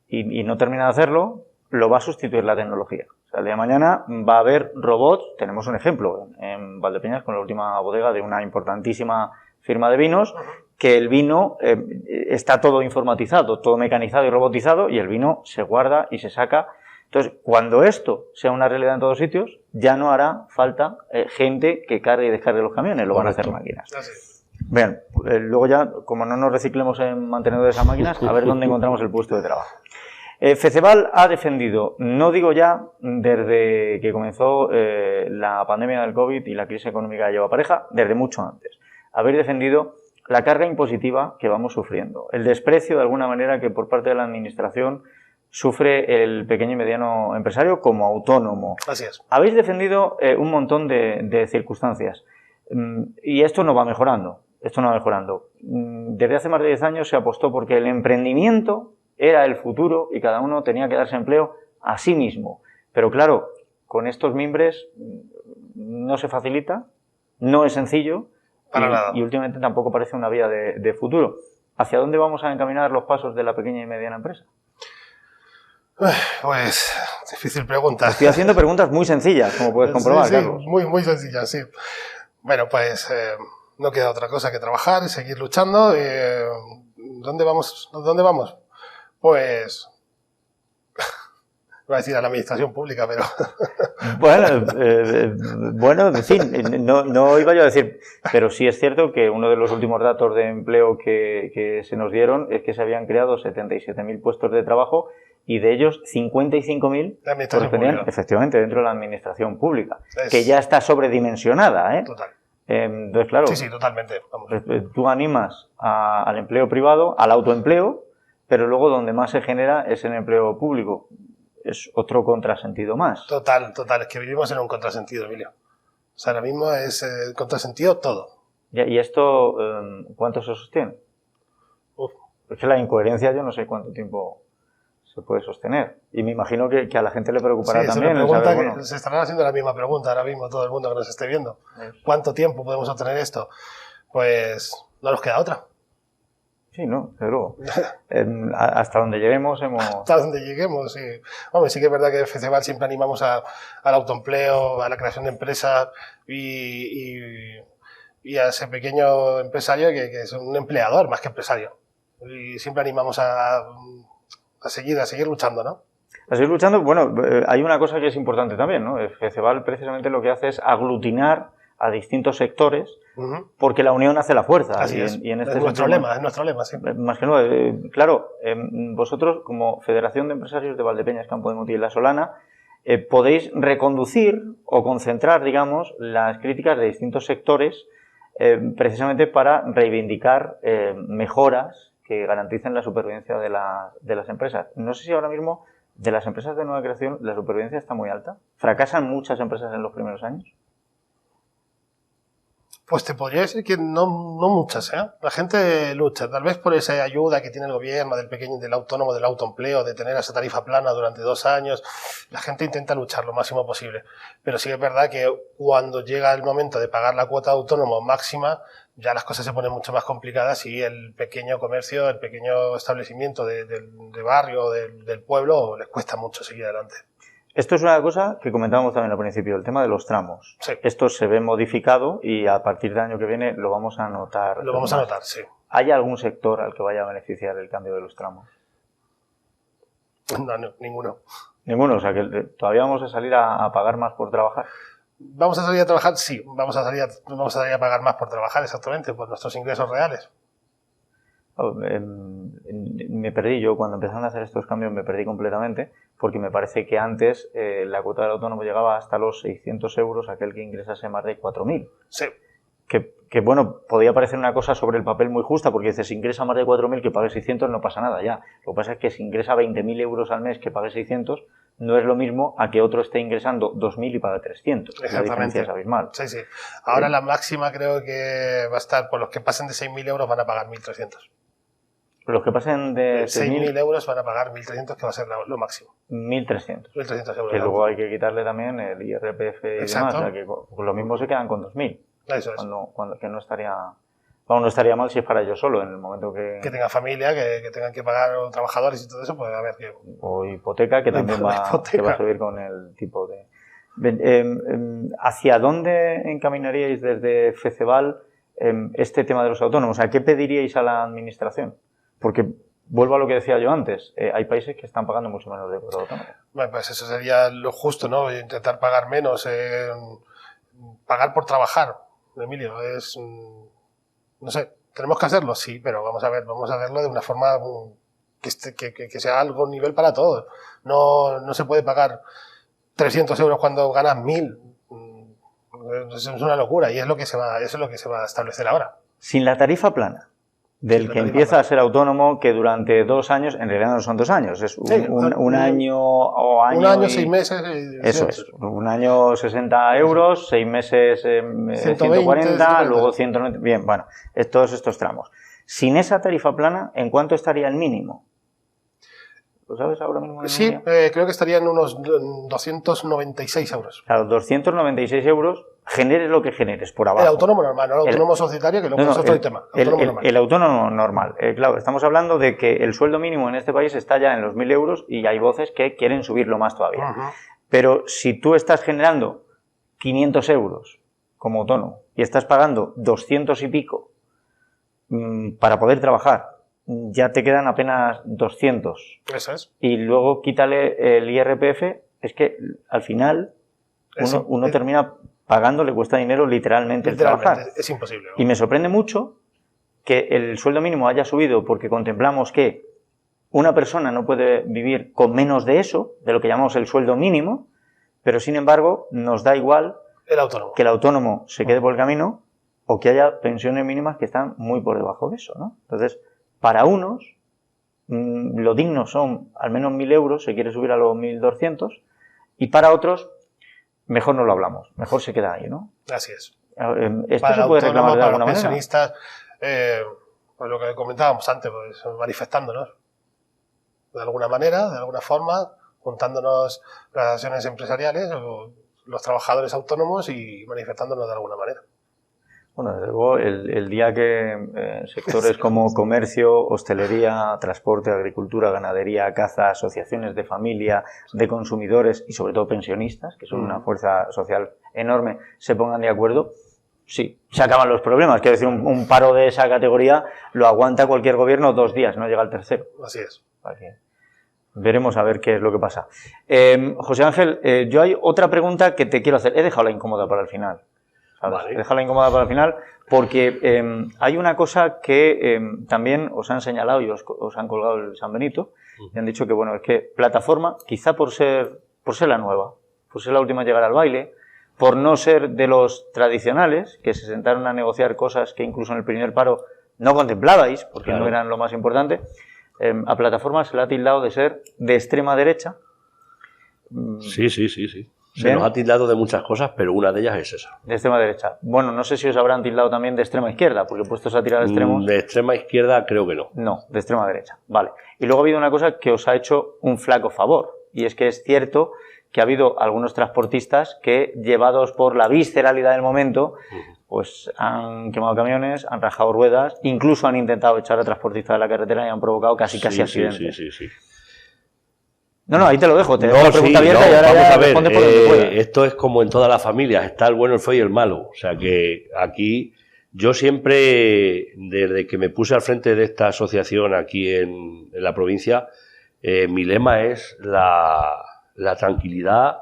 y no termina de hacerlo, lo va a sustituir la tecnología. O sea, el día de mañana va a haber robots. Tenemos un ejemplo en Valdepeñas con la última bodega de una importantísima firma de vinos, que el vino está todo informatizado, todo mecanizado y robotizado, y el vino se guarda y se saca. Entonces, cuando esto sea una realidad en todos sitios, ya no hará falta gente que cargue y descargue los camiones, lo van a hacer máquinas. Bien, luego ya, como no nos reciclemos en mantenedores de esas máquinas, a ver dónde encontramos el puesto de trabajo. FECEVAL ha defendido, no digo ya desde que comenzó la pandemia del COVID y la crisis económica que lleva pareja, desde mucho antes, habéis defendido la carga impositiva que vamos sufriendo, el desprecio de alguna manera que por parte de la administración sufre el pequeño y mediano empresario como autónomo. Así es. Habéis defendido un montón de circunstancias y esto no va mejorando. Desde hace más de 10 años se apostó porque el emprendimiento era el futuro y cada uno tenía que darse empleo a sí mismo. Pero claro, con estos mimbres no se facilita, no es sencillo y últimamente tampoco parece una vía de futuro. ¿Hacia dónde vamos a encaminar los pasos de la pequeña y mediana empresa? Pues, difícil pregunta. Estoy haciendo preguntas muy sencillas, como puedes comprobar, sí, Carlos. Muy, muy sencillas, sí. Bueno, pues no queda otra cosa que trabajar y seguir luchando. ¿Dónde vamos? Pues... Iba a decir a la administración pública, pero... Bueno, en fin, no iba yo a decir, pero sí es cierto que uno de los últimos datos de empleo que se nos dieron es que se habían creado 77.000 puestos de trabajo y de ellos 55.000 correspondían efectivamente dentro de la administración pública, que ya está sobredimensionada, ¿eh? Total. Entonces, claro, sí, totalmente. Vamos. Tú animas al empleo privado, al autoempleo, pero luego donde más se genera es en el empleo público. es otro contrasentido más. Total, es que vivimos en un contrasentido, Emilio. O sea, ahora mismo es contrasentido todo. ¿Y esto cuánto se sostiene? Uf. Es que la incoherencia yo no sé cuánto tiempo se puede sostener. Y me imagino que a la gente le preocupará también. Se estarán haciendo la misma pregunta ahora mismo todo el mundo que nos esté viendo. ¿Cuánto tiempo podemos sostener esto? Pues no nos queda otra. Sí, no, pero hasta donde lleguemos Hasta donde lleguemos, sí. Hombre, sí que es verdad que en FCBAL siempre animamos al autoempleo, a la creación de empresas y a ese pequeño empresario que es un empleador más que empresario. Y siempre animamos a seguir luchando, ¿no? A seguir luchando. Bueno, hay una cosa que es importante también, ¿no? FCBAL precisamente lo que hace es aglutinar a distintos sectores, porque la unión hace la fuerza. Así es. Y en este es nuestro lema, sí. Más que nada, claro, vosotros como Federación de Empresarios de Valdepeñas, Campo de Montiel y La Solana, podéis reconducir o concentrar, digamos, las críticas de distintos sectores precisamente para reivindicar mejoras que garanticen la supervivencia de las empresas. No sé si ahora mismo de las empresas de nueva creación la supervivencia está muy alta. ¿Fracasan muchas empresas en los primeros años? Pues te podría decir que no muchas, ¿eh? La gente lucha, tal vez por esa ayuda que tiene el gobierno del autónomo, del autoempleo, de tener esa tarifa plana durante 2 años. La gente intenta luchar lo máximo posible. Pero sí es verdad que cuando llega el momento de pagar la cuota de autónomo máxima, ya las cosas se ponen mucho más complicadas y el pequeño comercio, el pequeño establecimiento de barrio, del pueblo, les cuesta mucho seguir adelante. Esto es una cosa que comentábamos también al principio, el tema de los tramos. Sí. Esto se ve modificado y a partir del año que viene lo vamos a notar. Lo vamos a notar, sí. ¿Hay algún sector al que vaya a beneficiar el cambio de los tramos? No, ninguno. Ninguno, o sea que todavía vamos a salir a pagar más por trabajar. ¿Vamos a salir a trabajar? Sí, vamos a salir a pagar más por trabajar, exactamente, por nuestros ingresos reales. Me perdí yo cuando empezaron a hacer estos cambios, me perdí completamente, porque me parece que antes la cuota del autónomo llegaba hasta los 600 euros aquel que ingresase más de 4.000. Sí. Que bueno, podía parecer una cosa sobre el papel muy justa, porque dices, si ingresa más de 4.000 que pague 600 no pasa nada ya. Lo que pasa es que si ingresa 20.000 euros al mes que pague 600, no es lo mismo a que otro esté ingresando 2.000 y pague 300. La diferencia es abismal. Sí, sí. Ahora la máxima creo que va a estar, por los que pasen de 6.000 euros van a pagar 1.300. Los que pasen de 6.000 euros van a pagar 1.300, que va a ser lo máximo. 1.300. 1.300 euros. Que luego hay que quitarle también el IRPF y demás. O sea, que lo mismo se quedan con 2.000. Eso es. Cuando que no estaría mal si es para ellos solo, en el momento que tenga familia, que tengan que pagar trabajadores y todo eso, pues a ver qué. O hipoteca, que también que va a subir con el tipo de. ¿Hacia dónde encaminaríais desde FCBAL este tema de los autónomos? ¿A qué pediríais a la administración? Porque vuelvo a lo que decía yo antes, hay países que están pagando mucho menos de por autónomo. Bueno, pues eso sería lo justo, ¿no? Intentar pagar menos, pagar por trabajar, Emilio, es, no sé, tenemos que hacerlo, sí, pero vamos a verlo de una forma que sea algo nivel para todos. No se puede pagar 300 euros cuando ganas 1.000. Es una locura y es lo que se va a establecer ahora. Sin la tarifa plana del que empieza a ser autónomo, que durante 2 años, en realidad no son 2 años, es un año o año. Un año, 6 meses. Eso es, un año 60 euros, 6 meses 140, luego 190. Bien, bueno, todos estos tramos. Sin esa tarifa plana, ¿en cuánto estaría el mínimo? ¿Lo sabes ahora mismo? Sí, creo que estarían unos 296 euros. Claro, 296 euros, generes lo que generes por abajo. El autónomo normal, no el autónomo societario, que luego es otro tema. El autónomo normal. Claro, estamos hablando de que el sueldo mínimo en este país está ya en los 1.000 euros y hay voces que quieren subirlo más todavía. Pero si tú estás generando 500 euros como autónomo y estás pagando 200 y pico para poder trabajar, ya te quedan apenas 200. Eso es. Y luego quítale el IRPF, es que al final uno termina pagando, le cuesta dinero literalmente el trabajar. Es imposible, ¿no? Y me sorprende mucho que el sueldo mínimo haya subido porque contemplamos que una persona no puede vivir con menos de eso, de lo que llamamos el sueldo mínimo, pero sin embargo nos da igual que el autónomo se quede por el camino o que haya pensiones mínimas que están muy por debajo de eso, ¿no? Entonces, para unos lo digno son al menos 1.000 euros, se quiere subir a los 1.200, y para otros, mejor no lo hablamos, mejor se queda ahí, ¿no? Así es. ¿Esto Para se puede reclamar de para alguna los manera? pensionistas, pues lo que comentábamos antes, pues manifestándonos de alguna manera, de alguna forma, juntándonos las asociaciones empresariales o los trabajadores autónomos y manifestándonos de alguna manera. Bueno, desde luego, el día que sectores como comercio, hostelería, transporte, agricultura, ganadería, caza, asociaciones de familia, de consumidores y sobre todo pensionistas, que son una fuerza social enorme, se pongan de acuerdo, sí, se acaban los problemas. Quiero decir, un paro de esa categoría lo aguanta cualquier gobierno 2 días, no llega al tercero. Así es. Veremos a ver qué es lo que pasa. José Ángel, yo hay otra pregunta que te quiero hacer. He dejado la incómoda para el final. Vale. He dejado la incómoda para el final porque hay una cosa que también os han señalado y os han colgado el San Benito y han dicho que, bueno, es que plataforma, quizá por ser la nueva, por ser la última a llegar al baile, por no ser de los tradicionales que se sentaron a negociar cosas que incluso en el primer paro no contemplabais, porque claro, no eran lo más importante, a plataforma se le ha tildado de ser de extrema derecha. Sí. Se ¿Bien? nos ha tildado de muchas cosas, pero una de ellas es esa. De extrema derecha. Bueno, no sé si os habrán tildado también de extrema izquierda, porque puestos a tirar extremos... De extrema izquierda creo que no. No, de extrema derecha. Vale. Y luego ha habido una cosa que os ha hecho un flaco favor, y es que es cierto que ha habido algunos transportistas que, llevados por la visceralidad del momento, pues han quemado camiones, han rajado ruedas, incluso han intentado echar a transportistas de la carretera y han provocado casi accidentes. Sí. No, ahí te lo dejo, te dejo No, la pregunta sí, abierta no, y ahora vamos ya a ver, responde por donde puedas. esto es como en todas las familias, está el bueno, el feo y el malo. O sea que aquí yo siempre, desde que me puse al frente de esta asociación aquí en la provincia, mi lema es la tranquilidad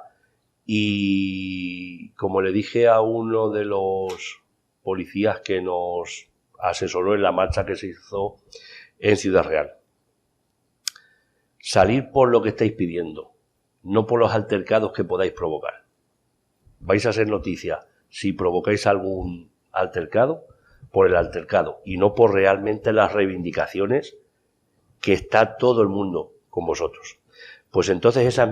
y, como le dije a uno de los policías que nos asesoró en la marcha que se hizo en Ciudad Real, salir por lo que estáis pidiendo, no por los altercados que podáis provocar. Vais a ser noticia si provocáis algún altercado, por el altercado y no por realmente las reivindicaciones que está todo el mundo con vosotros. Pues entonces esa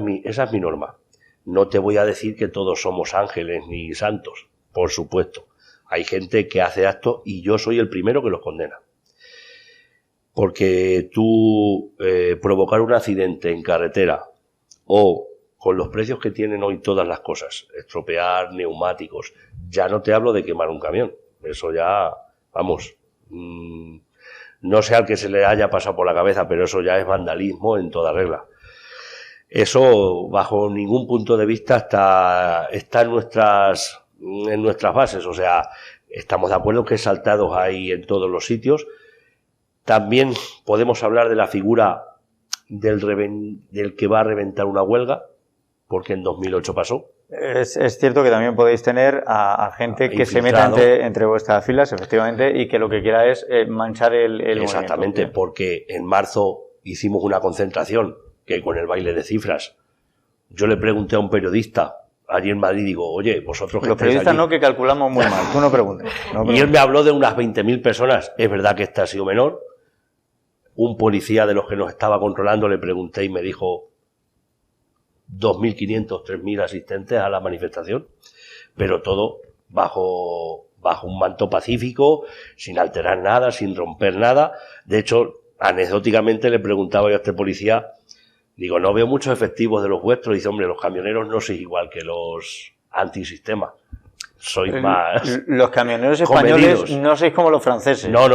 es mi norma. No te voy a decir que todos somos ángeles ni santos, por supuesto. Hay gente que hace actos y yo soy el primero que los condena. Porque tú provocar un accidente en carretera o con los precios que tienen hoy todas las cosas, estropear neumáticos, ya no te hablo de quemar un camión, eso ya, vamos, no sé al que se le haya pasado por la cabeza, pero eso ya es vandalismo en toda regla. Eso, bajo ningún punto de vista, está en nuestras bases, o sea, estamos de acuerdo que saltados hay en todos los sitios. También podemos hablar de la figura del que va a reventar una huelga, porque en 2008 pasó. Es cierto que también podéis tener a gente que infiltrado, se meta entre vuestras filas, efectivamente, y que lo que quiera es manchar el exactamente, movimiento. porque en marzo hicimos una concentración que con el baile de cifras. Yo le pregunté a un periodista allí en Madrid, digo, oye, vosotros que los periodistas allí, no, que calculamos muy mal, tú no preguntes. y él me habló de unas 20.000 personas. Es verdad que este ha sido menor. Un policía de los que nos estaba controlando le pregunté y me dijo 2.500, 3.000 asistentes a la manifestación, pero todo bajo un manto pacífico, sin alterar nada, sin romper nada. De hecho, anecdóticamente le preguntaba yo a este policía, digo, no veo muchos efectivos de los vuestros. Dice, hombre, los camioneros no sois igual que los antisistemas. Sois más... Los camioneros españoles comedidos. no sois como los franceses. No,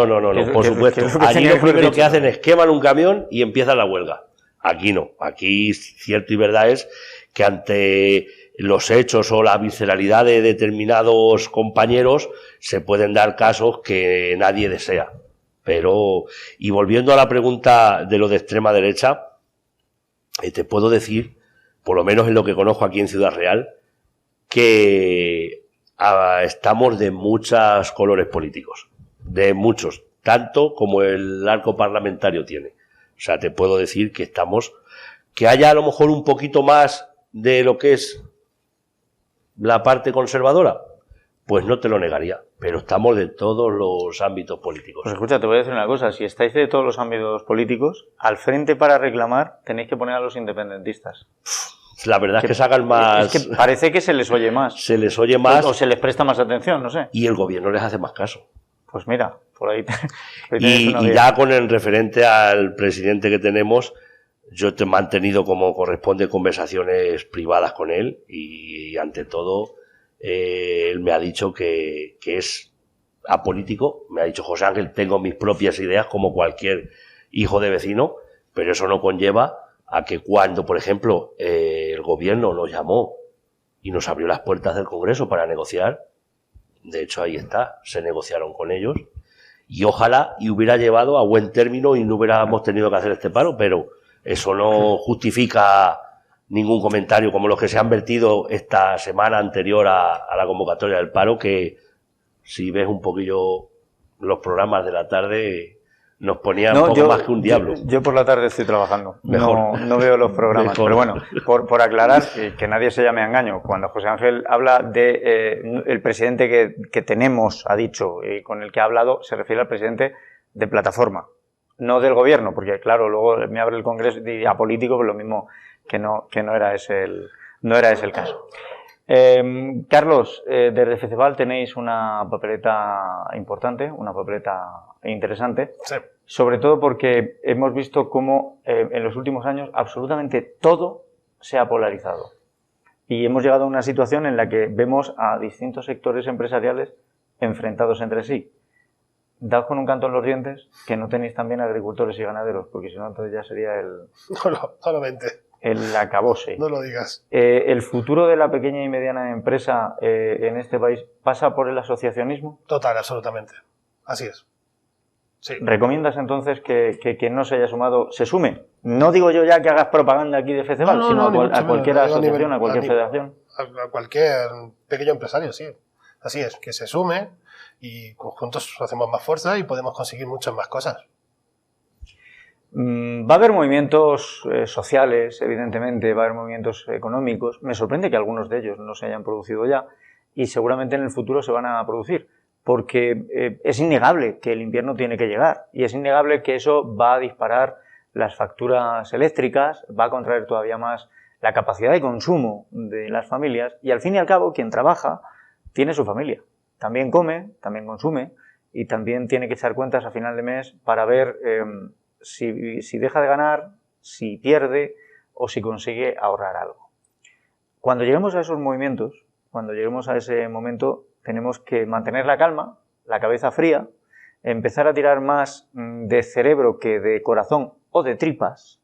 por supuesto. Allí lo primero que hacen es queman un camión y empieza la huelga. Aquí no. Aquí, cierto y verdad es que ante los hechos o la visceralidad de determinados compañeros se pueden dar casos que nadie desea. Pero, y volviendo a la pregunta de lo de extrema derecha, te puedo decir, por lo menos en lo que conozco aquí en Ciudad Real, que estamos de muchos colores políticos, de muchos, tanto como el arco parlamentario tiene. O sea, te puedo decir que que haya a lo mejor un poquito más de lo que es la parte conservadora, pues no te lo negaría, pero estamos de todos los ámbitos políticos. Pues escucha, te voy a decir una cosa, si estáis de todos los ámbitos políticos, al frente para reclamar tenéis que poner a los independentistas. La verdad es que sacan más... Es que parece que se les oye más. Se les oye más. O se les presta más atención, no sé. Y el gobierno les hace más caso. Pues mira, por ahí... Y ya con el referente al presidente que tenemos, yo te he mantenido como corresponde conversaciones privadas con él y ante todo él me ha dicho que es apolítico. Me ha dicho: José Ángel, tengo mis propias ideas como cualquier hijo de vecino, pero eso no conlleva a que cuando, por ejemplo, el gobierno nos llamó y nos abrió las puertas del Congreso para negociar, de hecho ahí está, se negociaron con ellos, y ojalá y hubiera llevado a buen término y no hubiéramos tenido que hacer este paro, pero eso no justifica ningún comentario como los que se han vertido esta semana anterior a la convocatoria del paro, que si ves un poquillo los programas de la tarde nos ponían un poco más que un diablo. Yo por la tarde estoy trabajando, Mejor. No veo los programas, Mejor. Pero bueno, por aclarar, que nadie se llame a engaño, cuando José Ángel habla de el presidente que tenemos, ha dicho, y con el que ha hablado, se refiere al presidente de plataforma, no del gobierno, porque claro, luego me abre el Congreso y diría político, pues lo mismo que no era ese el caso. Carlos, desde FECEVAL tenéis una papeleta importante, una papeleta interesante, Sí. sobre todo porque hemos visto cómo en los últimos años absolutamente todo se ha polarizado y hemos llegado a una situación en la que vemos a distintos sectores empresariales enfrentados entre sí. Daos con un canto en los dientes que no tenéis también agricultores y ganaderos, porque si no entonces ya sería el acabose. No lo digas. ¿El futuro de la pequeña y mediana empresa en este país pasa por el asociacionismo? Total, absolutamente. Así es. Sí. ¿Recomiendas entonces que quien no se haya sumado se sume? No digo yo ya que hagas propaganda aquí de FECEVAL, sino a cualquier asociación, a cualquier federación. A cualquier pequeño empresario, sí. Así es, que se sume y juntos hacemos más fuerza y podemos conseguir muchas más cosas. Va a haber movimientos sociales, evidentemente, va a haber movimientos económicos. Me sorprende que algunos de ellos no se hayan producido ya y seguramente en el futuro se van a producir, porque es innegable que el invierno tiene que llegar y es innegable que eso va a disparar las facturas eléctricas, va a contraer todavía más la capacidad de consumo de las familias y al fin y al cabo quien trabaja tiene su familia. También come, también consume y también tiene que echar cuentas a final de mes para ver si deja de ganar, si pierde o si consigue ahorrar algo. Cuando lleguemos a esos movimientos, cuando lleguemos a ese momento, tenemos que mantener la calma, la cabeza fría, empezar a tirar más de cerebro que de corazón o de tripas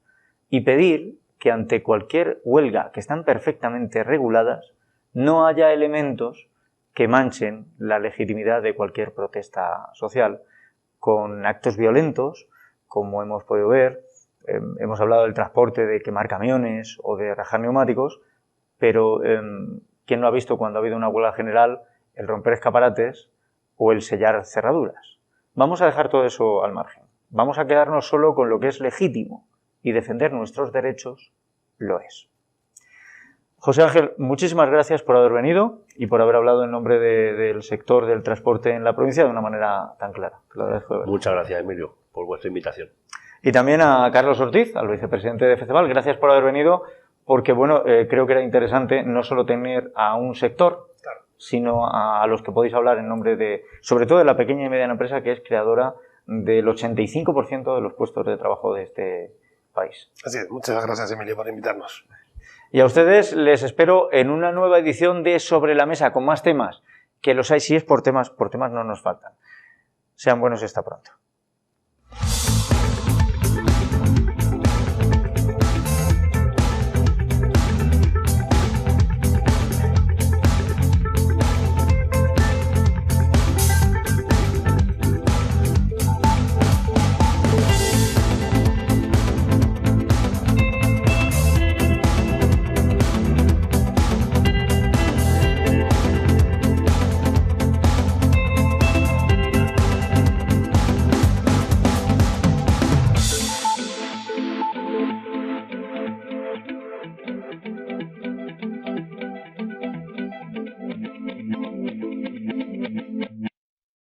y pedir que ante cualquier huelga que están perfectamente reguladas no haya elementos que manchen la legitimidad de cualquier protesta social con actos violentos, como hemos podido ver. Hemos hablado del transporte, de quemar camiones o de rajar neumáticos, pero ¿quién no ha visto cuando ha habido una huelga general el romper escaparates o el sellar cerraduras? Vamos a dejar todo eso al margen. Vamos a quedarnos solo con lo que es legítimo y defender nuestros derechos lo es. José Ángel, muchísimas gracias por haber venido y por haber hablado en nombre del sector del transporte en la provincia de una manera tan clara. Te lo agradezco de verdad. Muchas gracias, Emilio, por vuestra invitación. Y también a Carlos Ortiz, al vicepresidente de FECEVAL, gracias por haber venido, porque bueno, creo que era interesante no solo tener a un sector, claro, sino a los que podéis hablar en nombre de, sobre todo de la pequeña y mediana empresa que es creadora del 85% de los puestos de trabajo de este país. Así es, muchas gracias, Emilio, por invitarnos. Y a ustedes les espero en una nueva edición de Sobre la Mesa con más temas, que los hay, si es por temas no nos faltan. Sean buenos y hasta pronto.